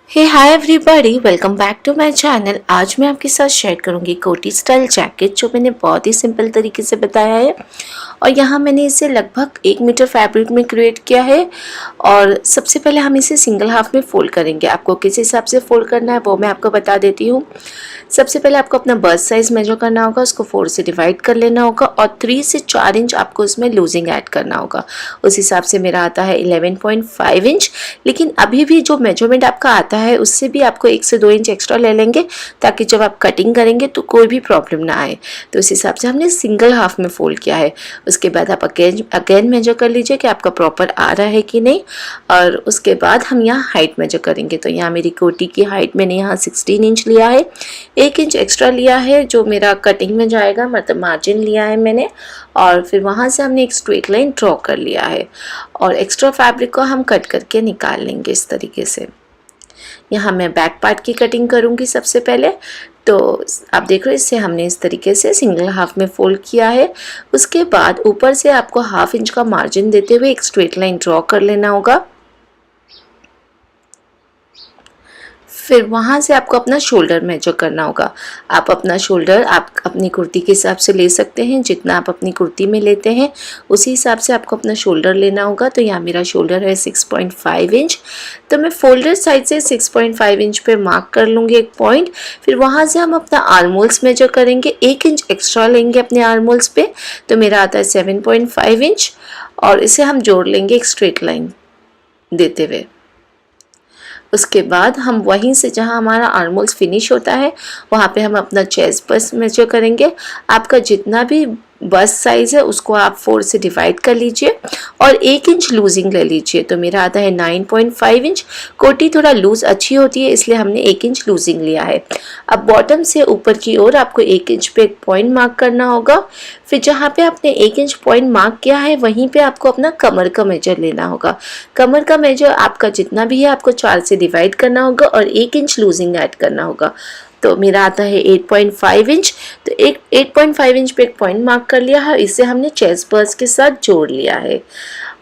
Hey hi everybody, welcome back to my channel. आज मैं आपके साथ शेयर करूंगी कोटी स्टाइल जैकेट जो मैंने बहुत ही सिंपल तरीके से बताया है। और यहाँ मैंने इसे लगभग 1 मीटर फैब्रिक में क्रिएट किया है। और सबसे पहले हम इसे सिंगल हाफ में फोल्ड करेंगे। आपको किस हिसाब से फोल्ड करना है वो मैं आपको बता देती हूँ। सबसे पहले आपको अपना बस्ट साइज मेजर करना होगा, उसको 4 से डिवाइड कर लेना होगा और 3 से 4 इंच आपको उसमें लूजिंग ऐड करना होगा। उस हिसाब से मेरा आता है 11.5 इंच। लेकिन अभी भी जो मेजरमेंट आपका आता है उससे भी आपको 1 से 2 इंच एक्स्ट्रा ले लेंगे ताकि जब आप कटिंग करेंगे तो कोई भी प्रॉब्लम ना आए। तो इस हिसाब से हमने सिंगल हाफ में फोल्ड किया है। उसके बाद आप अगेन मेजर कर लीजिए कि आपका प्रॉपर आ रहा है कि नहीं। और उसके बाद हम यहाँ हाइट मेजर करेंगे। तो यहाँ मेरी कोटी की हाइट मैंने यहाँ 16 इंच लिया है। 1 इंच एक्स्ट्रा लिया है जो मेरा कटिंग में जाएगा, मतलब मार्जिन लिया है मैंने। और फिर वहाँ से हमने एक स्ट्रेट लाइन ड्रॉ कर लिया है और एक्स्ट्रा फैब्रिक को हम कट करके निकाल लेंगे इस तरीके से। यहाँ मैं बैक पार्ट की कटिंग करूँगी सबसे पहले। तो आप देख रहे हो, इससे हमने इस तरीके से सिंगल हाफ में फोल्ड किया है। उसके बाद ऊपर से आपको हाफ इंच का मार्जिन देते हुए एक स्ट्रेट लाइन ड्रॉ कर लेना होगा। फिर वहाँ से आपको अपना शोल्डर मेजर करना होगा। आप अपना शोल्डर आप अपनी कुर्ती के हिसाब से ले सकते हैं, जितना आप अपनी कुर्ती में लेते हैं उसी हिसाब से आपको अपना शोल्डर लेना होगा। तो यहाँ मेरा शोल्डर है 6.5 इंच। तो मैं फोल्डर साइड से 6.5 इंच पे मार्क कर लूँगी एक पॉइंट। फिर वहाँ से हम अपना आर्मोल्स मेजर करेंगे, 1 इंच एक्स्ट्रा लेंगे अपने आर्मोल्स पे। तो मेरा आता है 7.5 इंच और इसे हम जोड़ लेंगे एक स्ट्रेट लाइन देते हुए। उसके बाद हम वहीं से जहां हमारा आर्मोल्स फिनिश होता है वहां पे हम अपना चेस्ट बस्ट मेजर करेंगे। आपका जितना भी बस्ट साइज है उसको आप 4 से डिवाइड कर लीजिए और 1 इंच लूजिंग ले लीजिए। तो मेरा आता है 9.5 इंच। कोटी थोड़ा लूज अच्छी होती है इसलिए हमने 1 इंच लूजिंग लिया है। अब बॉटम से ऊपर की ओर आपको 1 इंच पे एक पॉइंट मार्क करना होगा। फिर जहाँ पे आपने 1 इंच पॉइंट मार्क किया है वहीं पे आपको अपना कमर का मेजर लेना होगा। कमर का मेजर आपका जितना भी है आपको 4 से डिवाइड करना होगा और 1 इंच लूजिंग ऐड करना होगा। तो मेरा आता है 8.5 इंच। तो 8.5 इंच पे एक पॉइंट मार्क कर लिया है, इसे हमने चेस्ट बस्ट के साथ जोड़ लिया है।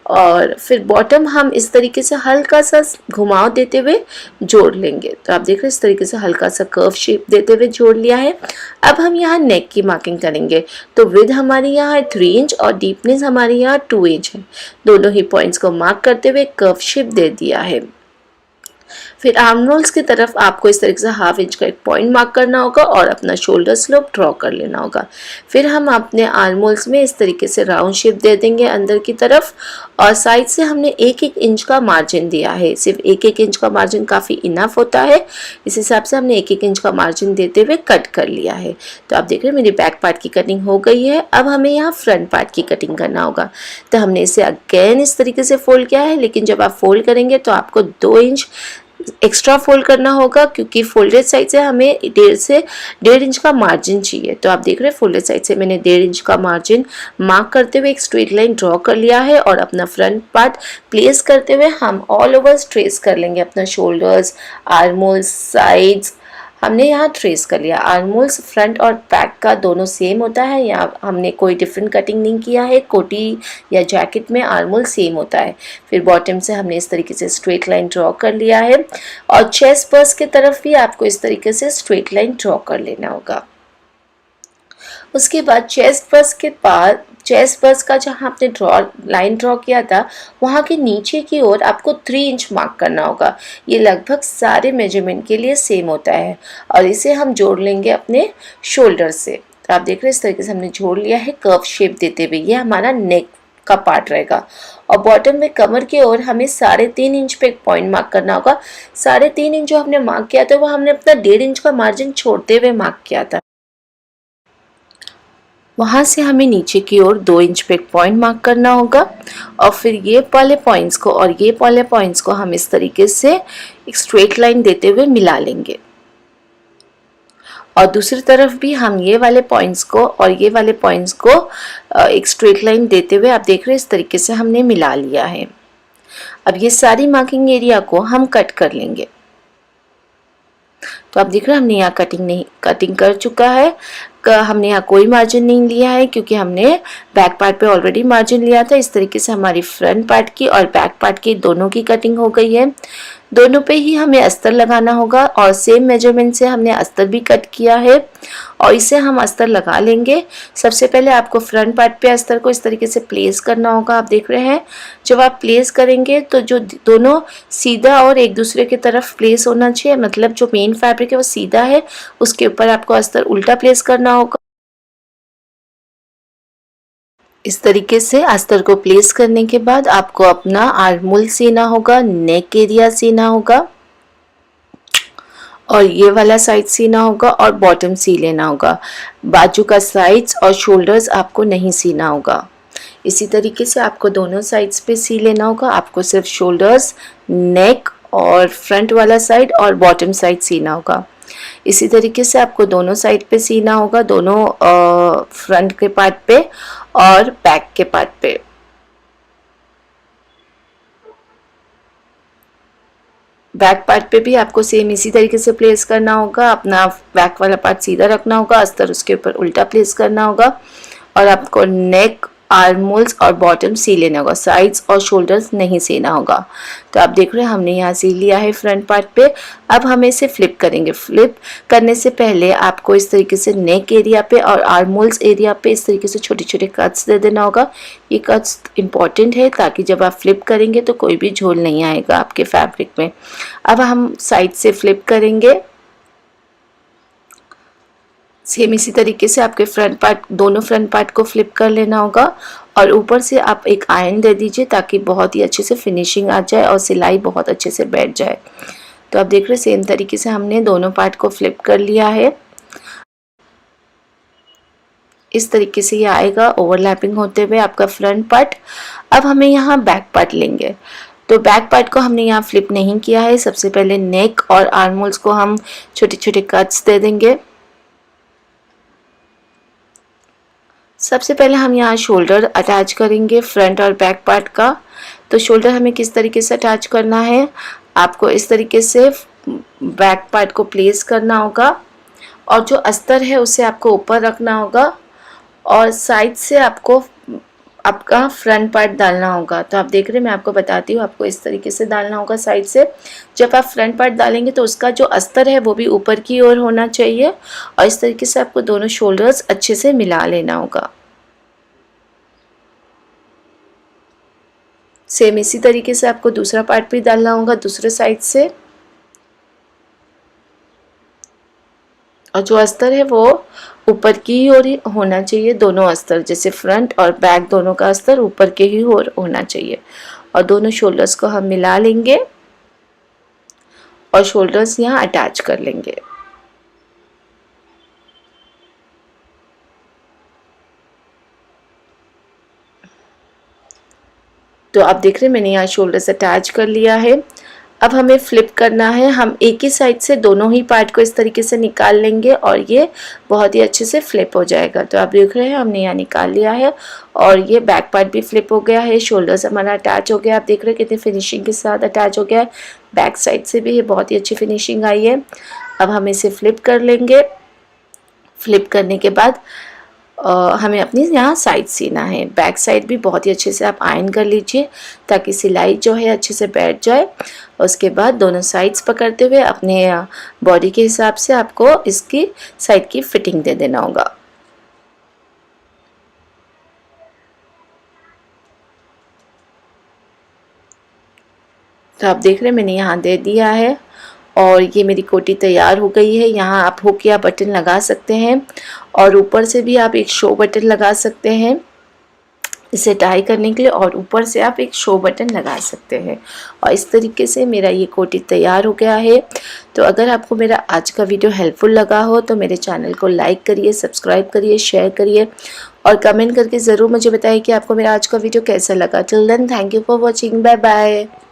और फिर बॉटम हम इस तरीके से हल्का सा घुमाव देते हुए जोड़ लेंगे। तो आप देख रहे हैं इस तरीके से हल्का सा कर्व शेप देते हुए जोड़ लिया है। अब हम यहाँ नेक की मार्किंग करेंगे। तो विड्थ हमारी यहाँ है 3 इंच और डीपनेस हमारी यहाँ 2 इंच है। दोनों ही पॉइंट्स को मार्क करते हुए कर्व शेप दे दिया है। फिर आर्म रोल्स की तरफ आपको इस तरीके से हाफ इंच का एक पॉइंट मार्क करना होगा और अपना शोल्डर स्लोप ड्रॉ कर लेना होगा। फिर हम अपने आर्म होल्स में इस तरीके से राउंड शेप दे देंगे अंदर की तरफ और साइड से हमने 1-1 इंच का मार्जिन दिया है। सिर्फ 1-1 इंच का मार्जिन काफ़ी इनफ होता है, इस हिसाब से हमने 1-1 इंच का मार्जिन देते हुए कट कर लिया है। तो आप देख रहे हैं मेरी बैक पार्ट की कटिंग हो गई है। अब हमें यहाँ फ्रंट पार्ट की कटिंग करना होगा। तो हमने इसे अगेन इस तरीके से फोल्ड किया है, लेकिन जब आप फोल्ड करेंगे तो आपको 2 इंच एक्स्ट्रा फोल्ड करना होगा क्योंकि फोल्डेड साइड से हमें 1.5 से 1.5 इंच का मार्जिन चाहिए। तो आप देख रहे हैं फोल्डेड साइड से मैंने 1.5 इंच का मार्जिन मार्क करते हुए एक स्ट्रेट लाइन ड्रॉ कर लिया है और अपना फ्रंट पार्ट प्लेस करते हुए हम ऑल ओवर ट्रेस कर लेंगे अपना शोल्डर्स, आर्मोल्स, साइड्स। हमने यहाँ ट्रेस कर लिया। आर्मोल्स फ्रंट और बैक का दोनों सेम होता है, यहाँ हमने कोई डिफरेंट कटिंग नहीं किया है। कोटी या जैकेट में आर्मोल सेम होता है। फिर बॉटम से हमने इस तरीके से स्ट्रेट लाइन ड्रॉ कर लिया है और चेस्ट बस्ट की तरफ भी आपको इस तरीके से स्ट्रेट लाइन ड्रॉ कर लेना होगा। उसके बाद चेस्ट बस्ट का जहाँ आपने लाइन ड्रॉ किया था वहाँ के नीचे की ओर आपको 3 इंच मार्क करना होगा। ये लगभग सारे मेजरमेंट के लिए सेम होता है और इसे हम जोड़ लेंगे अपने शोल्डर से। तो आप देख रहे हैं इस तरीके से हमने जोड़ लिया है कर्व शेप देते हुए। ये हमारा नेक का पार्ट रहेगा और बॉटम में कमर की ओर हमें 3.5 इंच पे एक पॉइंट मार्क करना होगा। 3.5 इंच जो हमने मार्क किया था वो हमने अपना 1.5 इंच का मार्जिन छोड़ते हुए मार्क किया था। वहाँ से हमें नीचे की ओर 2 इंच पे एक पॉइंट मार्क करना होगा और फिर ये वाले पॉइंट्स को और ये वाले पॉइंट्स को हम इस तरीके से एक स्ट्रेट लाइन देते हुए मिला लेंगे। और दूसरी तरफ भी हम ये वाले पॉइंट्स को और ये वाले पॉइंट्स को एक स्ट्रेट लाइन देते हुए आप देख रहे हैं इस तरीके से हमने मिला लिया है। अब ये सारी मार्किंग एरिया को हम कट कर लेंगे। तो आप देख रहे हैं हमने यहाँ कटिंग कर चुका है। हमने यहाँ कोई मार्जिन नहीं लिया है क्योंकि हमने बैक पार्ट पे ऑलरेडी मार्जिन लिया था। इस तरीके से हमारी फ्रंट पार्ट की और बैक पार्ट की दोनों की कटिंग हो गई है। दोनों पे ही हमें अस्तर लगाना होगा और सेम मेजरमेंट से हमने अस्तर भी कट किया है और इसे हम अस्तर लगा लेंगे। सबसे पहले आपको फ्रंट पार्ट पे अस्तर को इस तरीके से प्लेस करना होगा। आप देख रहे हैं, जब आप प्लेस करेंगे तो जो दोनों सीधा और एक दूसरे की तरफ प्लेस होना चाहिए, मतलब जो मेन फैब्रिक है वो सीधा है, उसके ऊपर आपको अस्तर उल्टा प्लेस करना होगा। इस तरीके से अस्तर को प्लेस करने के बाद आपको अपना आर्मोल सीना होगा, नेक एरिया सीना होगा और ये वाला साइड सीना होगा और बॉटम सी लेना होगा। बाजू का साइड्स और शोल्डर्स आपको नहीं सीना होगा। इसी तरीके से आपको दोनों साइड्स पे सी लेना होगा। आपको सिर्फ शोल्डर्स, नेक और फ्रंट वाला साइड और बॉटम साइड सीना होगा। इसी तरीके से आपको दोनों साइड पे सीना होगा, दोनों फ्रंट के पार्ट पे और बैक के पार्ट पे। बैक पार्ट पे भी आपको सेम इसी तरीके से प्लेस करना होगा। अपना बैक वाला पार्ट सीधा रखना होगा, अस्तर उसके ऊपर उल्टा प्लेस करना होगा और आपको नेक, आर्मोल्स और बॉटम सी लेना होगा, साइड्स और शोल्डर्स नहीं सीना होगा। तो आप देख रहे हैं हमने यहाँ सी लिया है फ्रंट पार्ट पे। अब हम इसे फ्लिप करेंगे। फ्लिप करने से पहले आपको इस तरीके से नेक एरिया पे और आर्मोल्स एरिया पे इस तरीके से छोटे छोटे कट्स दे देना होगा। ये कट्स इंपॉर्टेंट है ताकि जब आप फ्लिप करेंगे तो कोई भी झोल नहीं आएगा आपके फैब्रिक में। अब हम साइड से फ्लिप करेंगे। सेम इसी तरीके से आपके दोनों फ्रंट पार्ट को फ्लिप कर लेना होगा और ऊपर से आप एक आयरन दे दीजिए ताकि बहुत ही अच्छे से फिनिशिंग आ जाए और सिलाई बहुत अच्छे से बैठ जाए। तो आप देख रहे हैं सेम तरीके से हमने दोनों पार्ट को फ्लिप कर लिया है। इस तरीके से ये आएगा ओवरलैपिंग होते हुए आपका फ्रंट पार्ट। अब हमें यहाँ बैक पार्ट लेंगे। तो बैक पार्ट को हमने यहाँ फ्लिप नहीं किया है। सबसे पहले नेक और आर्मोल्स को हम छोटे छोटे कट्स दे देंगे। सबसे पहले हम यहाँ शोल्डर अटैच करेंगे फ्रंट और बैक पार्ट का। तो शोल्डर हमें किस तरीके से अटैच करना है, आपको इस तरीके से बैक पार्ट को प्लेस करना होगा और जो अस्तर है उसे आपको ऊपर रखना होगा और साइड से आपको आपका फ्रंट पार्ट डालना होगा। तो आप देख रहे हैं, मैं आपको बताती हूँ, आपको इस तरीके से डालना होगा साइड से। जब आप फ्रंट पार्ट डालेंगे तो उसका जो अस्तर है वो भी ऊपर की ओर होना चाहिए और इस तरीके से आपको दोनों शोल्डर्स अच्छे से मिला लेना होगा। सेम इसी तरीके से आपको दूसरा पार्ट भी डालना होगा दूसरे साइड से और जो अस्तर है वो ऊपर की ही ओर होना चाहिए। दोनों अस्तर जैसे फ्रंट और बैक दोनों का अस्तर ऊपर के ही ओर होना चाहिए और दोनों शोल्डर्स को हम मिला लेंगे और शोल्डर्स यहाँ अटैच कर लेंगे। तो आप देख रहे हैं मैंने यहाँ शोल्डर्स अटैच कर लिया है। अब हमें फ्लिप करना है। हम एक ही साइड से दोनों ही पार्ट को इस तरीके से निकाल लेंगे और ये बहुत ही अच्छे से फ्लिप हो जाएगा। तो आप देख रहे हैं हमने यहाँ निकाल लिया है और ये बैक पार्ट भी फ्लिप हो गया है, शोल्डर्स हमारा अटैच हो गया। आप देख रहे हैं कितनी फिनिशिंग के साथ अटैच हो गया है। बैक साइड से भी ये बहुत ही अच्छी फिनिशिंग आई है। अब हम इसे फ्लिप कर लेंगे। फ्लिप करने के बाद हमें अपनी यहाँ साइड सीना है। बैक साइड भी बहुत ही अच्छे से आप आयरन कर लीजिए ताकि सिलाई जो है अच्छे से बैठ जाए। उसके बाद दोनों साइड्स पकड़ते हुए अपने बॉडी के हिसाब से आपको इसकी साइड की फिटिंग दे देना होगा। तो आप देख रहे हैं मैंने यहाँ दे दिया है और ये मेरी कोटी तैयार हो गई है। यहाँ आप हुक या बटन लगा सकते हैं और ऊपर से भी आप एक शो बटन लगा सकते हैं इसे टाई करने के लिए और ऊपर से आप एक शो बटन लगा सकते हैं और इस तरीके से मेरा ये कोटी तैयार हो गया है। तो अगर आपको मेरा आज का वीडियो हेल्पफुल लगा हो तो मेरे चैनल को लाइक करिए, सब्सक्राइब करिए, शेयर करिए और कमेंट करके ज़रूर मुझे बताइए कि आपको मेरा आज का वीडियो कैसा लगा। Till then thank you for watching. Bye bye.